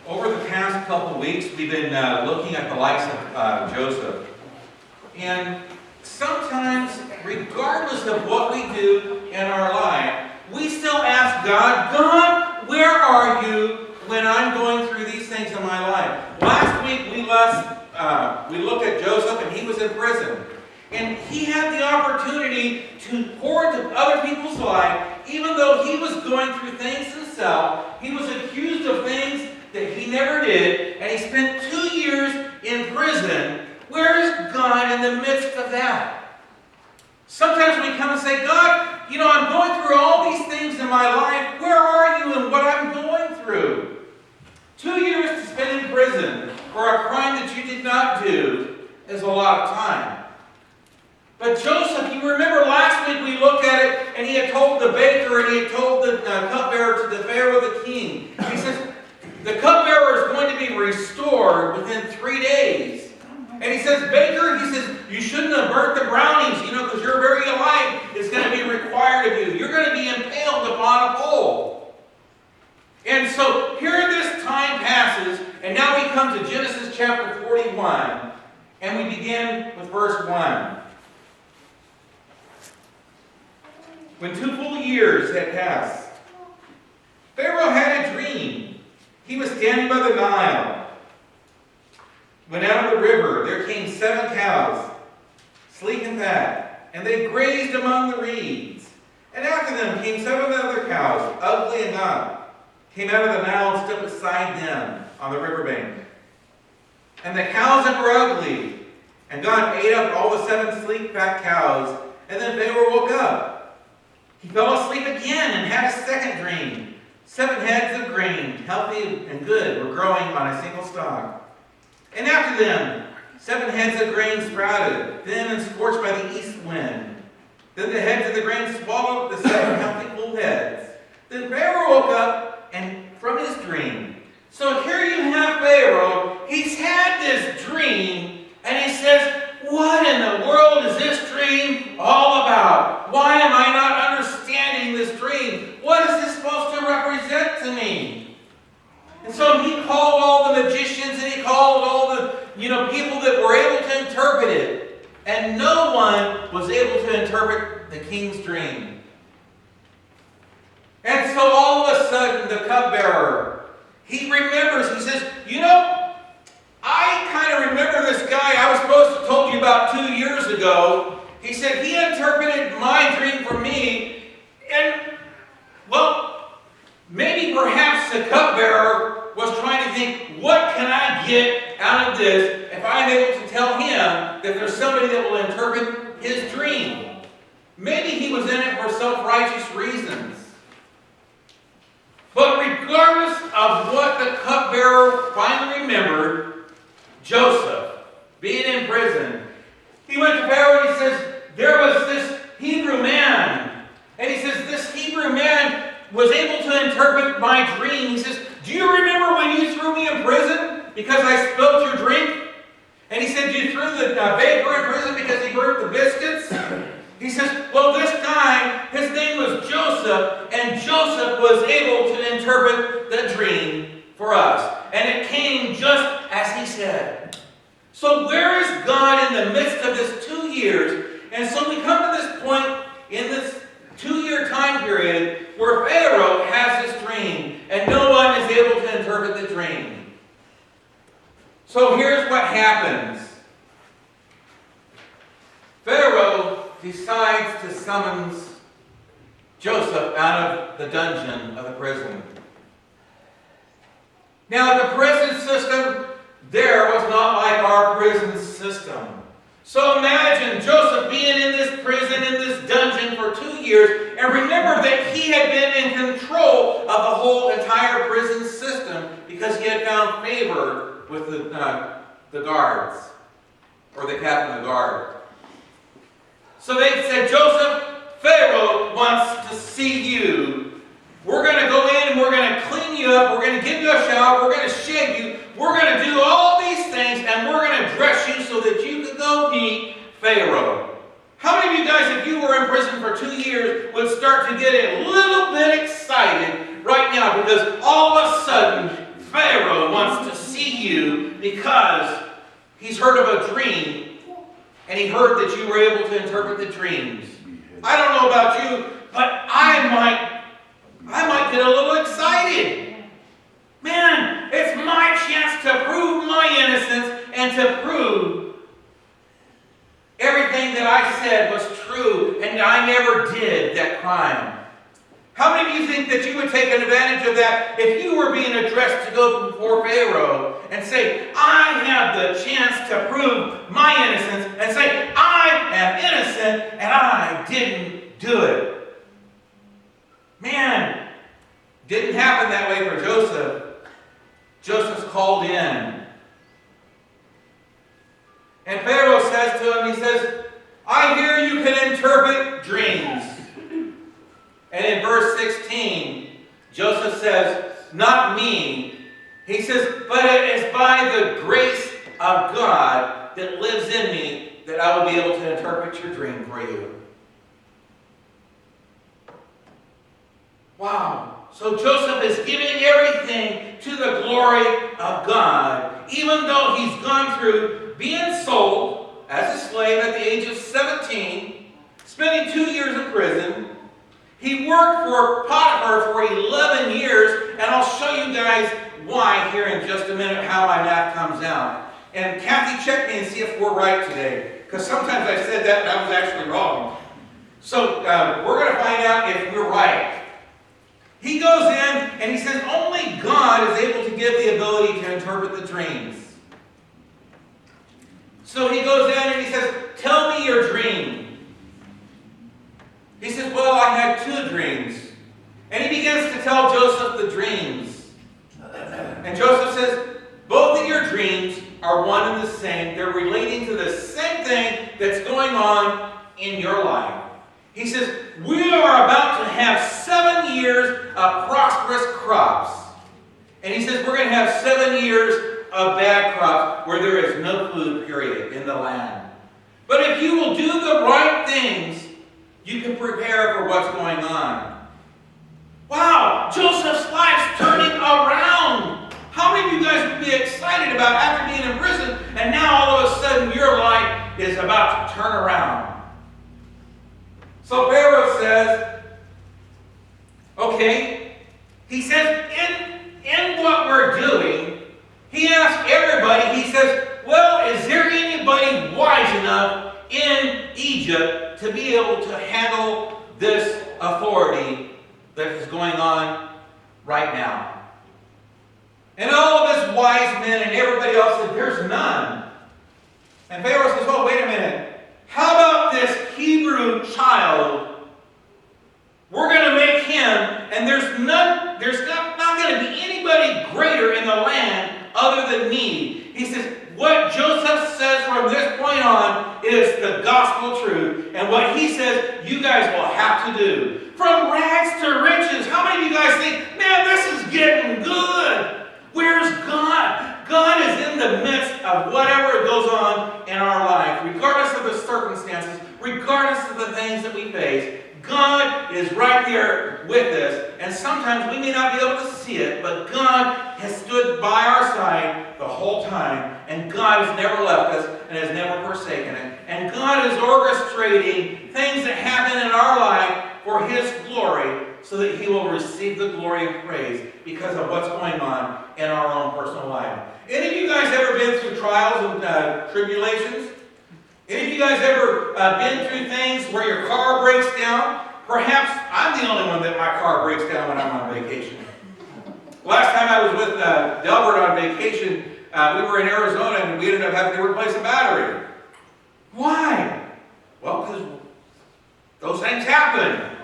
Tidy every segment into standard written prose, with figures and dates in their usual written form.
Over the past couple weeks, we've been looking at the life of Joseph. And sometimes, regardless of what we do in our life, we still ask God, God, where are you when I'm going through these things in my life? Last week, we looked at Joseph, and he was in prison. And he had the opportunity to pour into other people's life, even though he was going through things himself. He was accused of things that he never did, and he spent 2 years in prison. Where is God in the midst of that? Sometimes we come and say, God, I'm going through all these things in my life. Where are you in what I'm going through? 2 years to spend in prison for a crime that you did not do is a lot of time. But Joseph, you remember last week we looked at it, and he had told the baker, and he had told the cupbearer to the Pharaoh the king. He says, the cupbearer is going to be restored within 3 days. And he says, baker, he says, you shouldn't have burnt the brownies, because your very life is going to be required of you. You're going to be impaled upon a pole. And so here this time passes, and now we come to Genesis chapter 41, and we begin with verse 1. When 2 full years had passed, Pharaoh had a dream. He was standing by the Nile. When out of the river there came 7 cows, sleek and fat, and they grazed among the reeds. And after them came 7 other cows, ugly and gaunt, came out of the Nile and stood beside them on the riverbank. And the cows that were ugly and gaunt ate up all the 7 sleek, fat cows, and then Pharaoh woke up. He fell asleep again and had a second dream. 7 heads of grain, healthy and good, were growing on a single stalk. And after them, 7 heads of grain sprouted, thin and scorched by the east wind. Then the heads of the grain swallowed the 7 healthy full heads. Then Pharaoh woke up and from his dream. So here you have Pharaoh. He's had this dream, and he says, what in the world is this dream all about? Why am I not understanding this dream? What is this supposed to represent to me? And so he called all the magicians, and he called all the people that were able to interpret it. And no one was able to interpret the king's dream. And so all of a sudden, the cupbearer, he remembers, he says, I kind of remember this guy I was supposed to have told you about 2 years ago. He said he interpreted my dream for me. And, maybe perhaps the cupbearer was trying to think, what can I get out of this if I'm able to tell him that there's somebody that will interpret his dream? Maybe he was in it for self-righteous reasons. But regardless of what the cupbearer finally remembered, Joseph, being in prison, he went to Pharaoh and he says, there was this Hebrew man. And he says, this Hebrew man was able to interpret my dream. He says, do you remember when you threw me in prison because I spilled your drink? And he said, you threw the baker in prison because he burnt the biscuits? He says, well, this guy, his name was Joseph, and Joseph was able to interpret the dream for us. And it came just as he said. So where is God in the midst of this 2 years? And so we come to this point in this 2-year time period where Pharaoh has his dream, and no one is able to interpret the dream. So here's what happens. Pharaoh decides to summons Joseph out of the dungeon of the prison. Now, the prison system there was not like our prison system. So imagine Joseph being in this prison, in this dungeon for 2 years, and remember that he had been in control of the whole entire prison system because he had found favor with the guards, or the captain of the guard. So they said, Joseph, Pharaoh wants to see you. We're going to go in and we're going to clean you up. We're going to give you a shower. We're going to shave you. We're going to do all these things, and we're going to dress you so that you can go meet Pharaoh. How many of you guys, if you were in prison for 2 years, would start to get a little bit excited right now because all of a sudden Pharaoh wants to see you because he's heard of a dream, and he heard that you were able to interpret the dreams. I don't know about you, but I might get a little excited. Man, it's my chance to prove my innocence and to prove everything that I said was true and I never did that crime. How many of you think that you would take advantage of that if you were being addressed to go before Pharaoh and say, I have the chance to prove my innocence, and say, I am innocent and I didn't do it? Man, didn't happen that way for Joseph. Joseph's called in. And Pharaoh says to him, he says, I hear you can interpret dreams. And in verse 16, Joseph says, not me. He says, but it is by the grace of God that lives in me that I will be able to interpret your dream for you. Wow. So Joseph is giving everything to the glory of God, even though he's gone through being sold as a slave at the age of 17, spending 2 years in prison. He worked for Potiphar for 11 years, and I'll show you guys why here in just a minute, how my math comes out. And Kathy, check me and see if we're right today, because sometimes I said that and I was actually wrong. So we're going to find out if we're right. He goes in and he says, only God is able to give the ability to interpret the dreams. So he goes in and he says, tell me your dream. He says, well, I had 2 dreams. And he begins to tell Joseph the dreams. And Joseph says, both of your dreams are one and the same. They're relating to the same thing that's going on in your life. He says, we are about to have 7 years of prosperous crops. And he says, we're going to have 7 years of bad crops where there is no food, period, in the land. But if you will do the right things, you can prepare for what's going on. Wow, Joseph's life's turning around. How many of you guys would be excited about after being in prison and now all of a sudden your life is about to turn around? So Pharaoh says, okay, he says, in what we're doing, he asks everybody, he says, well, is there anybody wise enough in Egypt to be able to handle this authority that is going on right now? And all of his wise men and everybody else said, there's none. And Pharaoh says, oh, wait a minute. How about this Hebrew child? We're going to make him, and there's not going to be anybody greater in the land other than me. He says, what Joseph says from this point on is the gospel truth. And what he says, you guys will have to do. From rags to riches. How many of you guys think, man, this is getting good? Where's God? God is in the midst of whatever goes on in our life, regardless of the circumstances, regardless of the things that we face. God is right there with us, and sometimes we may not be able to see it, but God has stood by our side the whole time, and God has never left us and has never forsaken it. And God is orchestrating things that happen in our life for His glory, so that He will receive the glory and praise because of what's going on in our own personal life. Any of you guys ever been through trials and tribulations? Any of you guys ever been through things where your car breaks down? Perhaps I'm the only one that my car breaks down when I'm on vacation. Last time I was with Delbert on vacation, we were in Arizona and we ended up having to replace a battery. Why? Well, because those things happen.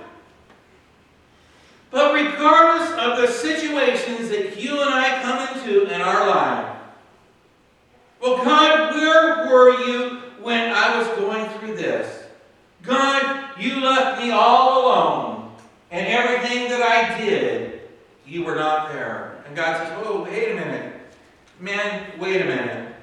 But regardless of the situations that you and I come into in our life, well, God, where were you when I was going through this? God, you left me all alone, and everything that I did, you were not there. And God says, oh, wait a minute. Man, wait a minute.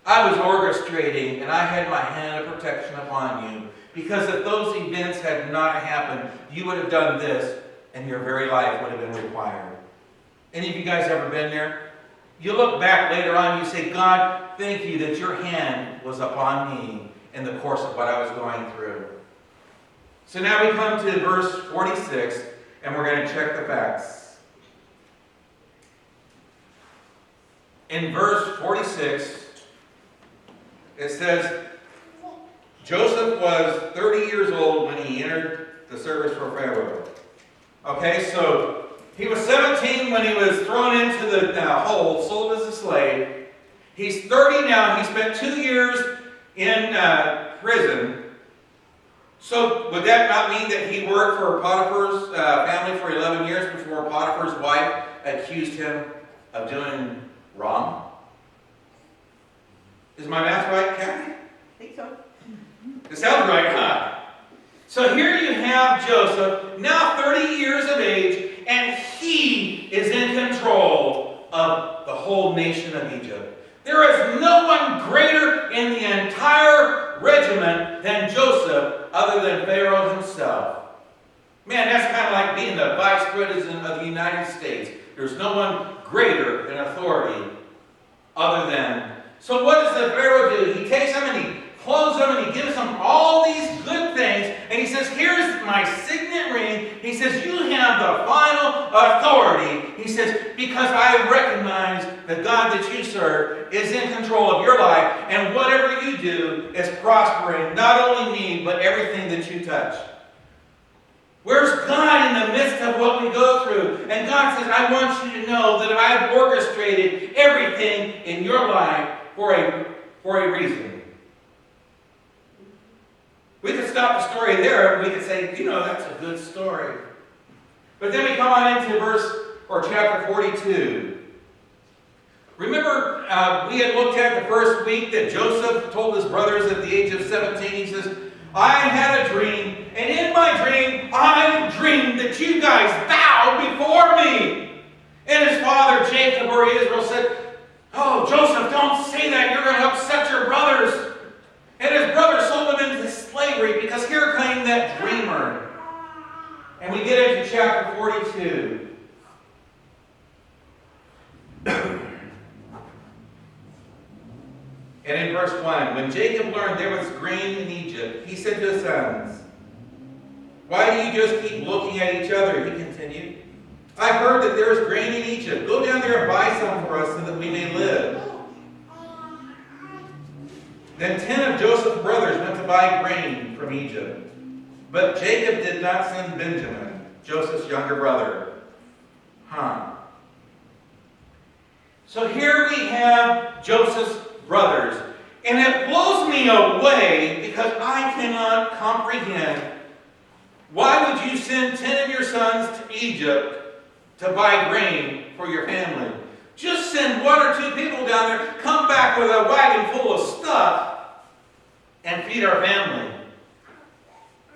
I was orchestrating, and I had my hand of protection upon you. Because if those events had not happened, you would have done this, and your very life would have been required. Any of you guys ever been there? You look back later on, you say, God, thank you that your hand was upon me in the course of what I was going through. So now we come to verse 46, and we're going to check the facts. In verse 46, it says, Joseph was 30 years old when he entered the service for Pharaoh. Okay, so he was 17 when he was thrown into the hole, sold as a slave. He's 30 now. He spent 2 years in prison. So would that not mean that he worked for Potiphar's family for 11 years before Potiphar's wife accused him of doing wrong? Is my math right, Kathy? I think so. It sounds right, huh? So here you have Joseph, now 30 years of age, and he is in control of the whole nation of Egypt. There is no one greater in the entire regiment than Joseph other than Pharaoh himself. Man, that's kind of like being the vice president of the United States. There's no one greater in authority other than. So what does the Pharaoh do? He takes them and he clothes them and he gives them all these good things. And he says, here's my signet ring. He says, you have the final authority. He says, because I recognize the God that you serve is in control of your life. And whatever you do is prospering, not only me, but everything that you touch. Where's God in the midst of what we go through? And God says, I want you to know that I've orchestrated everything in your life for a reason. We could stop the story there and we could say, that's a good story. But then we come on into chapter 42. Remember, we had looked at the first week that Joseph told his brothers at the age of 17, he says, I had a dream, and in my dream, I dreamed that you guys bowed before me. And his father, Jacob, or Israel, said, oh, Joseph, don't say that. You're going to upset your brothers. And his brother sold him into slavery because here came that dreamer. And we get into chapter 42. And in verse 1, when Jacob learned there was grain in Egypt, he said to his sons, why do you just keep looking at each other? He continued. I've heard that there is grain in Egypt. Go down there and buy some for us so that we may live. Then 10 of Joseph's brothers went to buy grain from Egypt. But Jacob did not send Benjamin, Joseph's younger brother. So here we have Joseph's brothers. And it blows me away because I cannot comprehend. Why would you send 10 of your sons to Egypt to buy grain for your family? Just send 1 or 2 people down there, come back with a wagon full of stuff, and feed our family.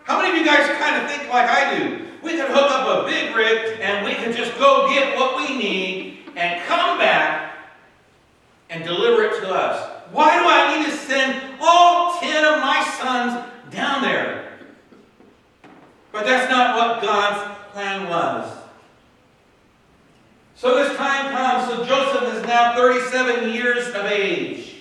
How many of you guys kind of think like I do? We could hook up a big rig and we could just go get what we need and come back and deliver it to us. Why do I need to send all 10 of my sons down there? But that's not what God's plan was. So this time comes. So Joseph is now 37 years of age.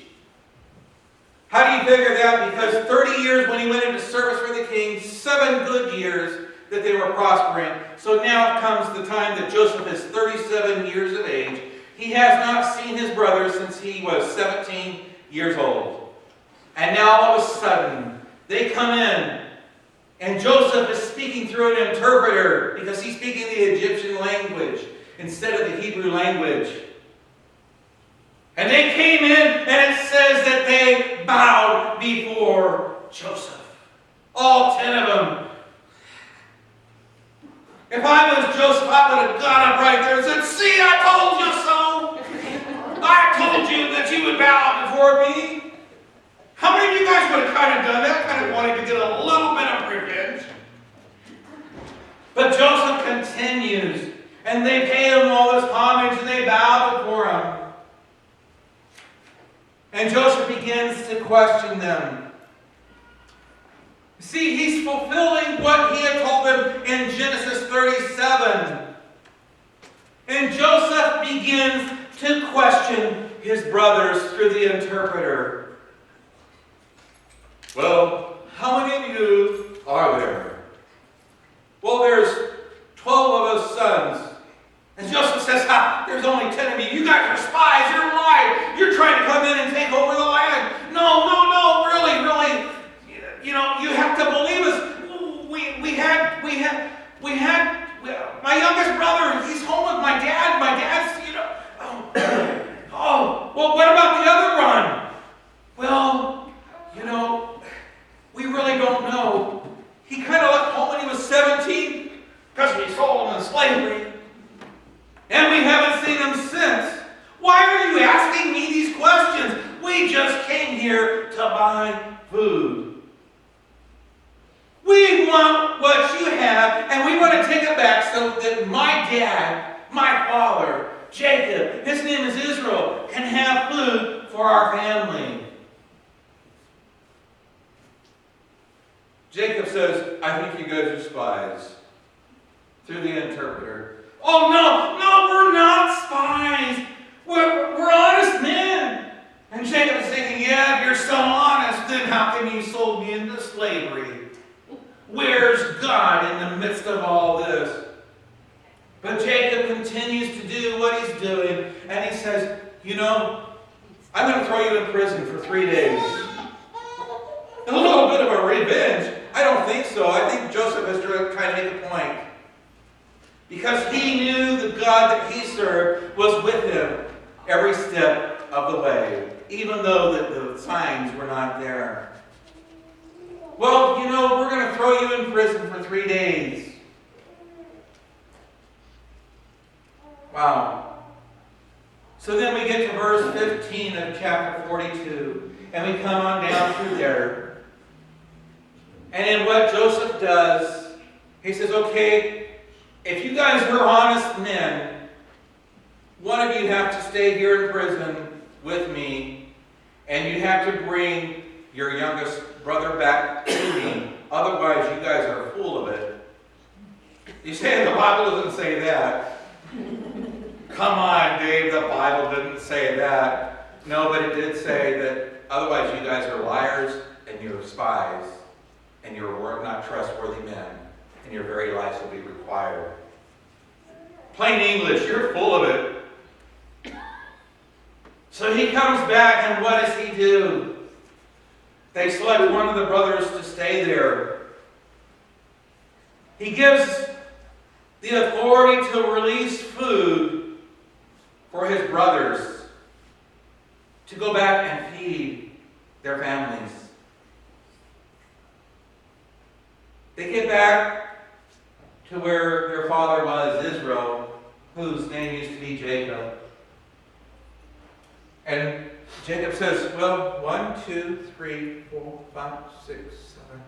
How do you figure that? Because 30 years when he went into service for the king, 7 good years that they were prospering. So now comes the time that Joseph is 37 years of age. He has not seen his brothers since he was 17 years old. And now all of a sudden, they come in. And Joseph is speaking through an interpreter because he's speaking the Egyptian language instead of the Hebrew language. And they came in, and it says that they bowed before Joseph. All 10 of them. If I was Joseph, I would have got up right there and said, see, I told you so. I told you that you would bow before me. How many of you guys would have kind of done that? Kind of wanted to get a little bit of revenge. But Joseph continues. And they pay him all this homage and they bow before him. And Joseph begins to question them. See, he's fulfilling what he had told them in Genesis 37. And Joseph begins to question his brothers through the interpreter. Well, how many of you are there? Well, there's 12 of us sons. And Joseph says, there's only 10 of you. You guys are spies. You're lying. You're trying to come in and take over the land. No, really. You have to believe us. My youngest brother, he's home with my dad. My dad's, well, what about the other one? Well, we really don't know. He kind of left home when he was 17 because we sold him in slavery. And we haven't seen him since. Why are you asking me these questions? We just came here to buy food. We want what you have, and we want to take it back so that my dad, my father, Jacob, his name is Israel, can have food for our family. Jacob says, I think you guys are spies. Through the interpreter. Oh, no, we're not spies. We're honest men. And Jacob is thinking, yeah, if you're so honest, then how come you sold me into slavery? Where's God in the midst of all this? But Jacob continues to do what he's doing, and he says, I'm going to throw you in prison for 3 days. A little bit of a revenge. I don't think so. I think Joseph is trying to make a point. Because he knew the God that he served was with him every step of the way, even though the signs were not there. Well, we're going to throw you in prison for 3 days. Wow. So then we get to verse 15 of chapter 42, and we come on down through there. And in what Joseph does, he says, okay, if you guys are honest men, one of you have to stay here in prison with me, and you have to bring your youngest brother back to me. Otherwise, you guys are full of it. You say the Bible doesn't say that. Come on, Dave, the Bible didn't say that. No, but it did say that otherwise you guys are liars and you're spies and you're not trustworthy men and your very lives will be required. Plain English, you're full of it. So he comes back, and what does he do? They select one of the brothers to stay there. He gives the authority to release food for his brothers to go back and feed their families. They get back to where their father was, Israel, whose name used to be Jacob. And Jacob says, well, 1, 2, 3, 4, 5, 6, 7,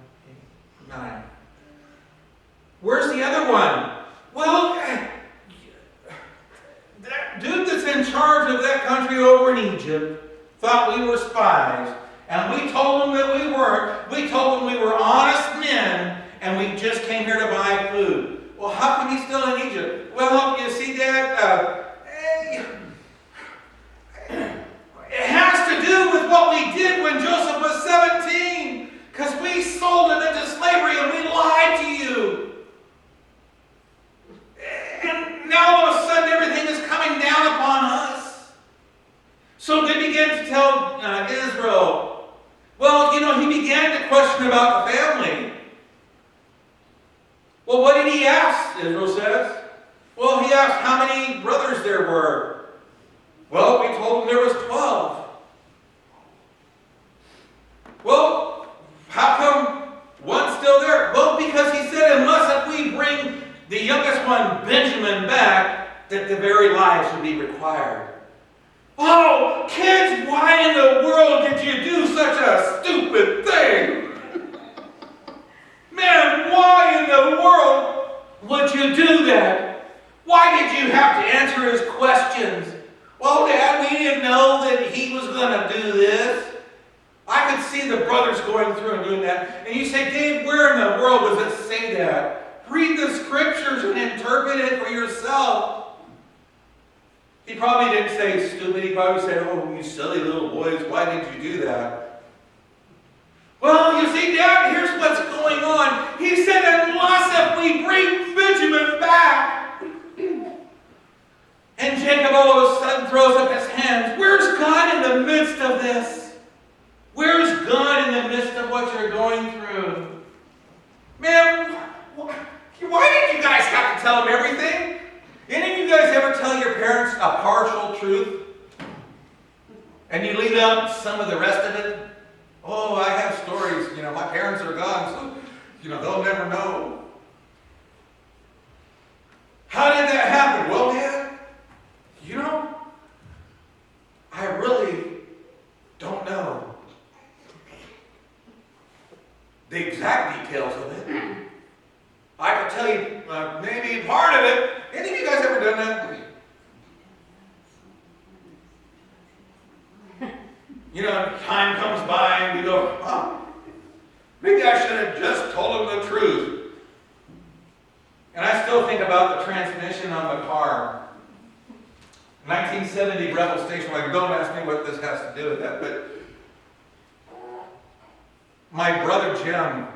8, 9. Where's the other one? Well, that dude that's in charge of that country over in Egypt thought we were spies. And we told him that we weren't. We told him we were honest men, and we just came here to buy food. Well, how come he's still in Egypt? Well, you see, Dad, it has to do with what we did when Joseph was 17. Because we sold him into slavery and we lied to you. And now all of a sudden everything is coming down upon us. So they began to tell Israel. Well, he began to question about the family. Well, what did he ask, Israel says? Well, he asked how many brothers there were. Well, we told him there was 12. Well, how come one's still there? Well, because he said, unless if we bring the youngest one, Benjamin, back, that the very lives would be required. Oh, kids, why in the world did you do such a stupid thing? Man, why in the world would you do that? Why did you have to answer his questions? Well, Dad, we didn't know that he was going to do this. I could see the brothers going through and doing that. And you say, Dave, where in the world does it say that? Read the scriptures and interpret it for yourself. He stupid. He probably said, oh, you silly little boys, why did you do that? Well, you see, Dad, here's what's going on. He said, unless if we bring Benjamin back. And Jacob all of a sudden throws up his hands. Where's God in the midst of this? Where's God in the midst of what you're going through? Man, why did you guys have to tell him everything? Any of you guys ever tell your parents a partial truth? And you leave out some of the rest of it? Oh, I have stories. My parents are gone, so, they'll never know. How did that happen? Well, Dad, I really don't know the exact details of it. I can tell you maybe part of it. Any of you guys ever done that? Time comes by and we go, maybe I should have just told him the truth. And I still think about the transmission on the car. 1970 Rebel station wagon. Don't ask me what this has to do with that, but my brother Jim,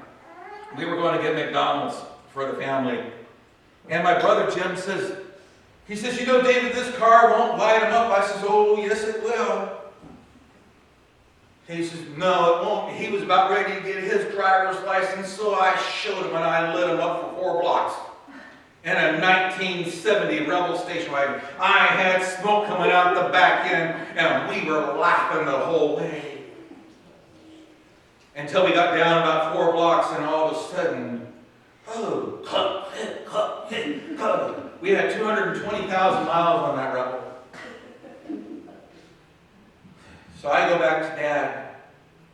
we were going to get McDonald's for the family. And my brother Jim says, David, this car won't light him up. I says, oh, yes it will. He says, no, it won't. He was about ready to get his driver's license, so I showed him and I lit him up for 4 blocks. In a 1970 Rebel station wagon. I had smoke coming out the back end, and we were laughing the whole way. Until we got down about 4 blocks, and all of a sudden, we had 220,000 miles on that Rebel. So I go back to Dad. I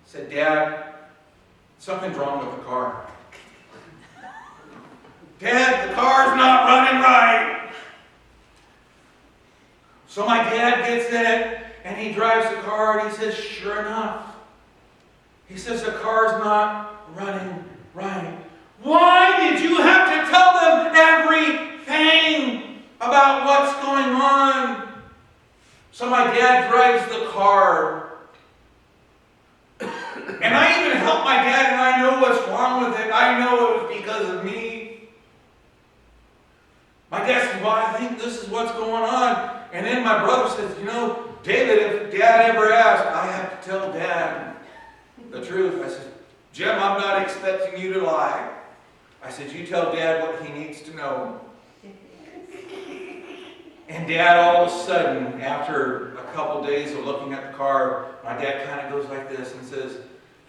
said, Dad, something's wrong with the car. Dad, the car's not running right. So my dad gets in it, and he drives the car, and he says, sure enough. He says, the car's not running right. Why did you have to tell them everything about what's going on? So my dad drives the car. And I even helped my dad, and I know what's wrong with it. I know it was because of me. My dad said, well, I think this is what's going on. And then my brother says, David, if Dad ever asked, I have to tell Dad the truth. I said, Jim, I'm not expecting you to lie. I said, you tell Dad what he needs to know. And Dad, all of a sudden, after a couple days of looking at the car, my dad kind of goes like this and says,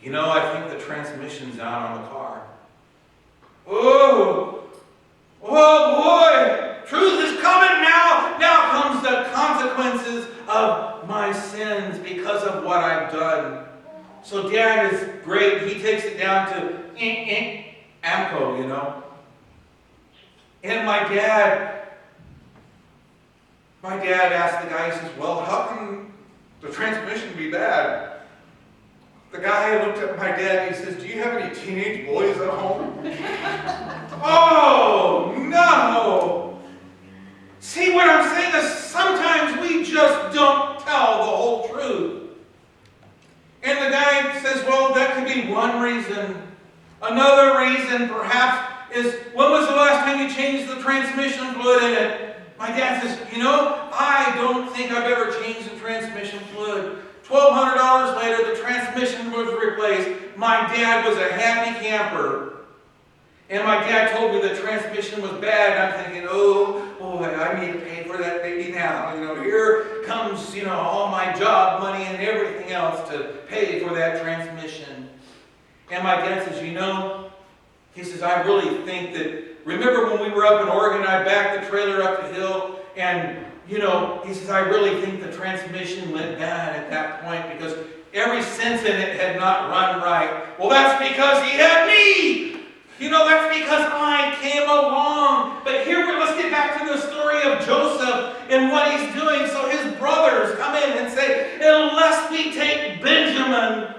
I think the transmission's out on the car. Oh boy, truth is coming now. Now comes the consequences of my sins because of what I've done. So Dad is great. He takes it down to AMCO, And my dad asked the guy, he says, well, how can the transmission be bad? The guy looked at my dad and he says, do you have any teenage boys at home? Oh, no! See, what I'm saying is sometimes we just don't tell the whole truth. And the guy says, well, that could be one reason. Another reason, perhaps, is when was the last time you changed the transmission fluid in it? My dad says, I don't think I've ever changed the transmission fluid. $1,200 later, the transmission was replaced. My dad was a happy camper. And my dad told me the transmission was bad, and I'm thinking, oh boy, I need to pay for that baby now. Here comes, all my job money and everything else to pay for that transmission. And my dad says, he says, I really think that, remember when we were up in Oregon, I backed the trailer up the hill, and, he says, I really think the transmission went bad at that point because every sense in it had not run right. Well, that's because he had me. That's because I came along. But let's get back to the story of Joseph and what he's doing. So his brothers come in and say, unless we take Benjamin,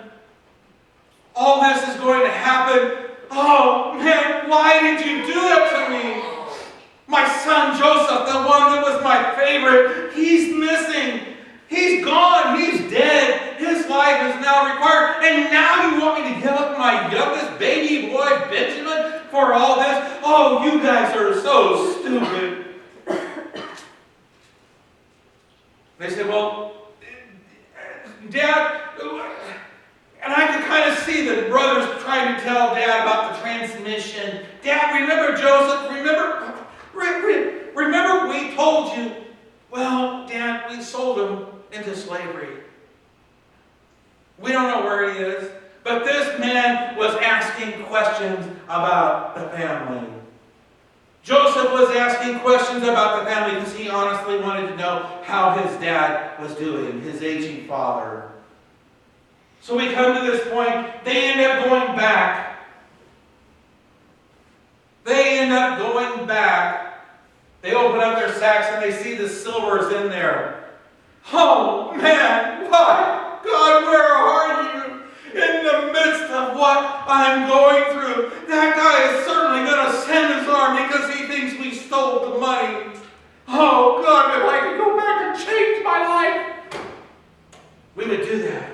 all this is going to happen. Oh, man, why did you do that to me? My son Joseph, the one that was my favorite, he's missing. He's dads are so stupid. They said, well, Dad, and I could kind of see the brothers trying to tell Dad about the transmission. Dad, remember Joseph? Remember we told you? Well, Dad, we sold him into slavery. We don't know where he is. But this man was asking questions about the family. Joseph was asking questions about the family because he honestly wanted to know how his dad was doing, his aging father. So we come to this point. They end up going back. They open up their sacks and they see the silver's in there. Oh man, why? God, where are you? In the midst of what I'm going through, that guy is certainly going to send his army because he thinks we stole the money. Oh God, if I could go back and change my life, we would do that.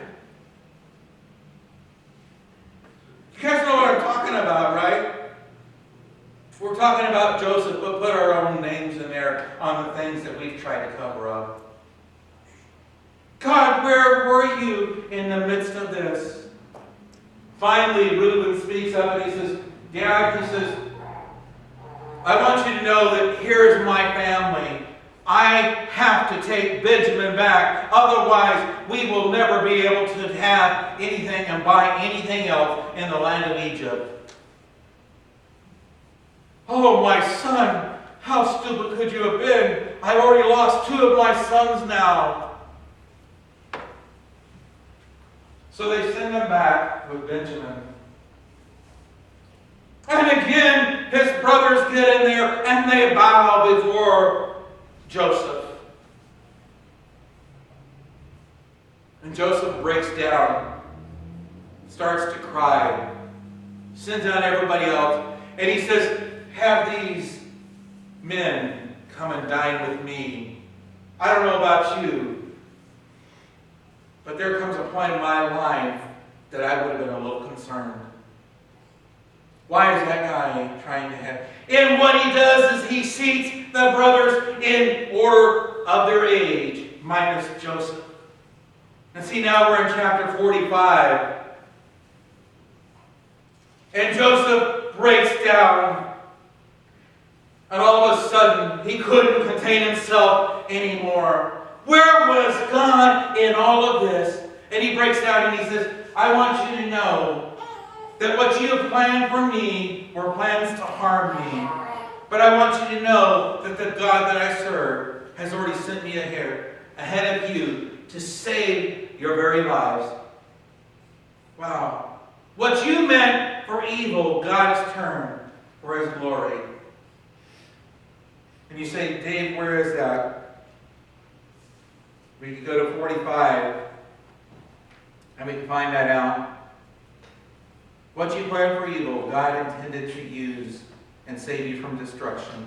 You guys know what I'm talking about, right? We're talking about Joseph, but put our own names in there on the things that we've tried to cover up. God, where were you in the midst of this? Finally, Reuben speaks up and he says, Dad, he says, I want you to know that here's my family. I have to take Benjamin back. Otherwise, we will never be able to have anything and buy anything else in the land of Egypt. Oh, my son, how stupid could you have been? I've already lost 2 of my sons now. So they send him back with Benjamin. And again, his brothers get in there and they bow before Joseph. And Joseph breaks down, starts to cry, sends out everybody else, and he says, have these men come and dine with me. I don't know about you, but there comes a point in my life that I would have been a little concerned. Why is that guy trying to have... And what he does is he seats the brothers in order of their age, minus Joseph. And see, now we're in chapter 45. And Joseph breaks down. And all of a sudden, he couldn't contain himself anymore. Where was God in all of this? And he breaks down and he says, I want you to know that what you have planned for me were plans to harm me. But I want you to know that the God that I serve has already sent me ahead of you to save your very lives. Wow. What you meant for evil, God has turned for his glory. And you say, Dave, where is that? We could go to 45 and we can find that out. What you planned for evil, God intended to use and save you from destruction.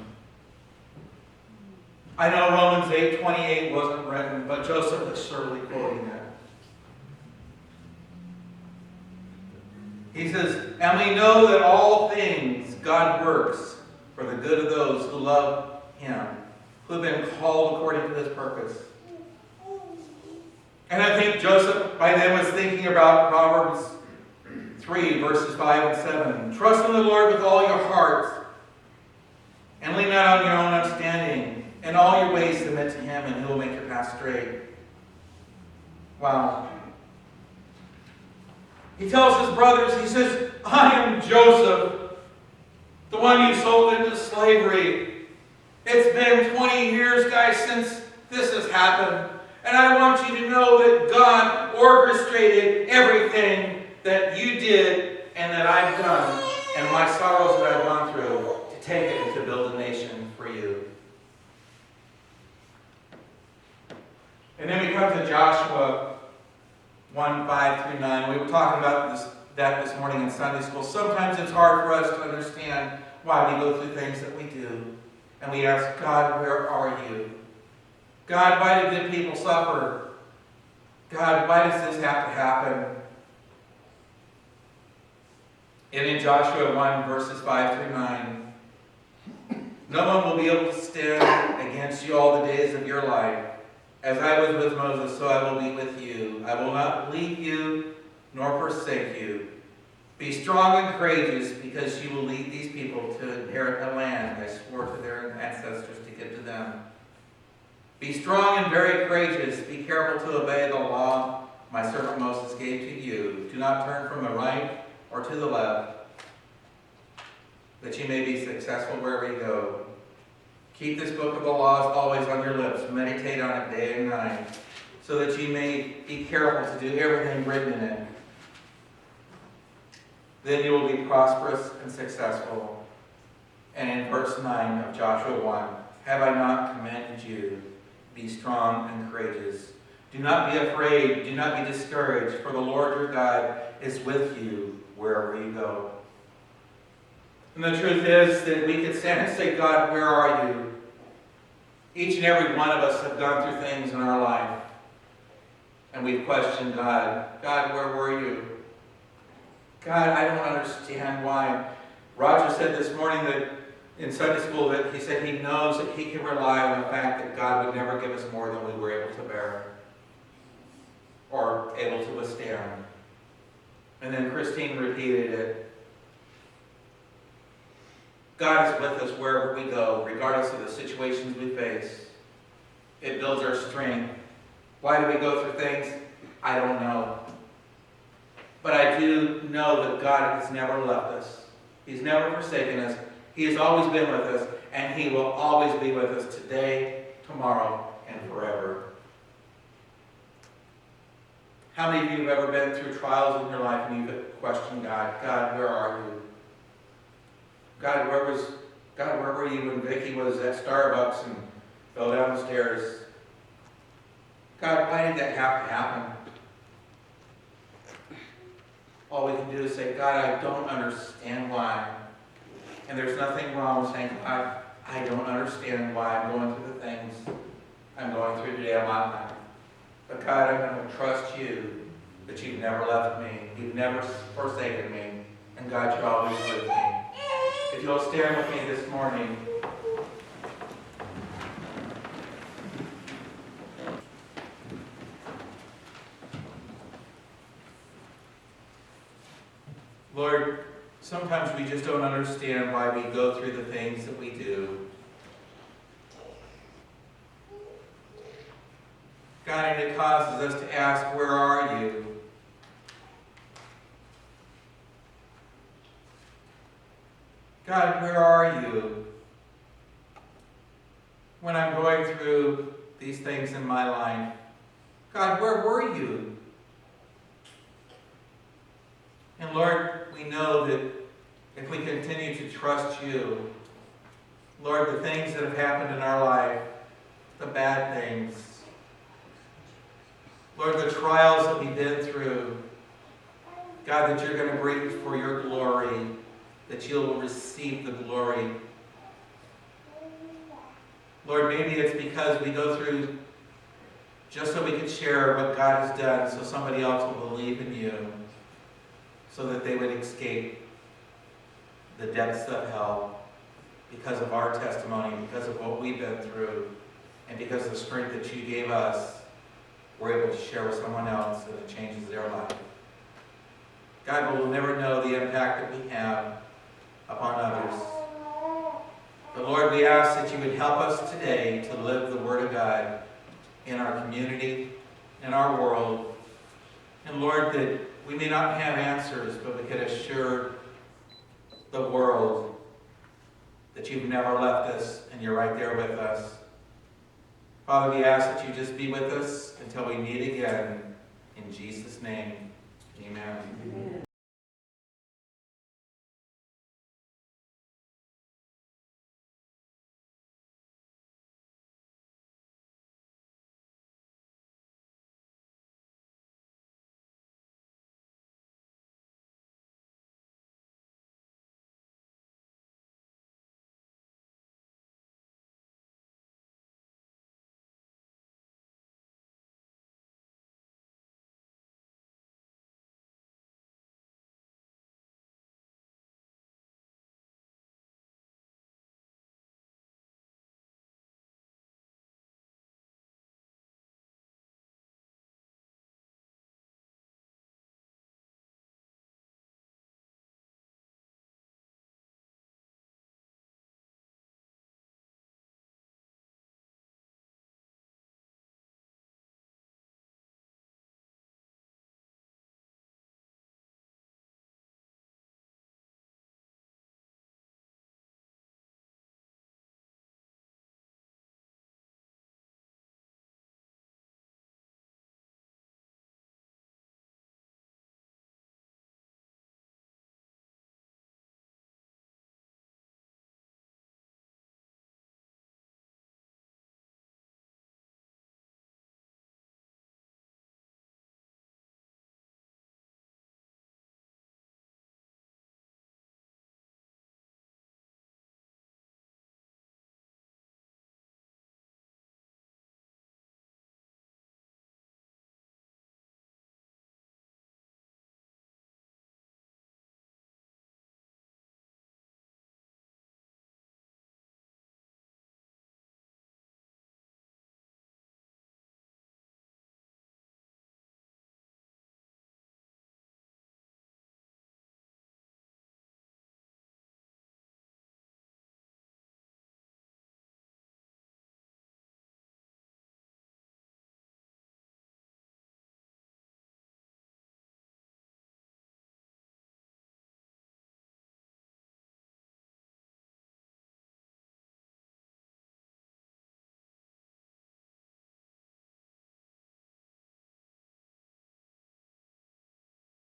I know Romans 8:28 wasn't written, but Joseph is surely quoting that. He says, and we know that all things God works for the good of those who love him, who have been called according to his purpose. And I think Joseph by then was thinking about Proverbs 3, verses 5 and 7. Trust in the Lord with all your heart, and lean not on your own understanding. In all your ways submit to him, and he will make your path straight. Wow. He tells his brothers, he says, I am Joseph, the one you sold into slavery. It's been 20 years, guys, since this has happened. And I want you to know that God orchestrated everything that you did and that I've done and my sorrows that I've gone through to take it and to build a nation for you. And then we come to Joshua 1, 5 through 9. We were talking about that this morning in Sunday school. Sometimes it's hard for us to understand why we go through things that we do. And we ask, God, where are you? God, why did the people suffer? God, why does this have to happen? And in Joshua 1, verses 5 through 9, No one will be able to stand against you all the days of your life. As I was with Moses, so I will be with you. I will not leave you nor forsake you. Be strong and courageous, because you will lead these people to inherit the land I swore to their ancestors to give to them. Be strong and very courageous. Be careful to obey the law my servant Moses gave to you. Do not turn from the right or to the left, that you may be successful wherever you go. Keep this book of the laws always on your lips. Meditate on it day and night, so that you may be careful to do everything written in it. Then you will be prosperous and successful. And in verse 9 of Joshua 1, have I not commanded you? Be strong and courageous. Do not be afraid. Do not be discouraged, for the Lord your God is with you wherever you go. And the truth is that we could stand and say, God, where are you? Each and every one of us have gone through things in our life, and we've questioned God. God, where were you? God, I don't understand why. Roger said this morning that in Sunday school that he said he knows that he can rely on the fact that God would never give us more than we were able to bear or able to withstand. And then Christine repeated it. God is with us wherever we go, regardless of the situations we face. It builds our strength. Why do we go through things? I don't know. But I do know that God has never left us. He's never forsaken us. He has always been with us, and He will always be with us today, tomorrow, and forever. How many of you have ever been through trials in your life and you've questioned God? God, where are you? God, where were you when Vicki was at Starbucks and fell down the stairs? God, why did that have to happen? All we can do is say, God, I don't understand why. And there's nothing wrong with saying, God, I don't understand why I'm going through the things I'm going through today in my life. But God, I'm going to trust you that you've never left me. You've never forsaken me. And God, you're always with me. If you'll stand with me this morning. Lord, sometimes we just don't understand why we go through the things that we do. God, and it causes us to ask, where are you? God, where are you when I'm going through these things in my life? God, where were you? And Lord, we know that if we continue to trust you, Lord, the things that have happened in our life, the bad things, Lord, the trials that we've been through, God, that you're going to bring for your glory, that you'll receive the glory. Lord, maybe it's because we go through just so we can share what God has done, so somebody else will believe in you, so that they would escape the depths of hell because of our testimony, because of what we've been through, and because of the strength that you gave us, we're able to share with someone else, and it changes their life. God, we'll never know the impact that we have upon others. But Lord, we ask that you would help us today to live the Word of God in our community, in our world. And Lord, that we may not have answers, but we can assure the world that you've never left us and you're right there with us. Father, we ask that you just be with us until we meet again. In Jesus' name, amen.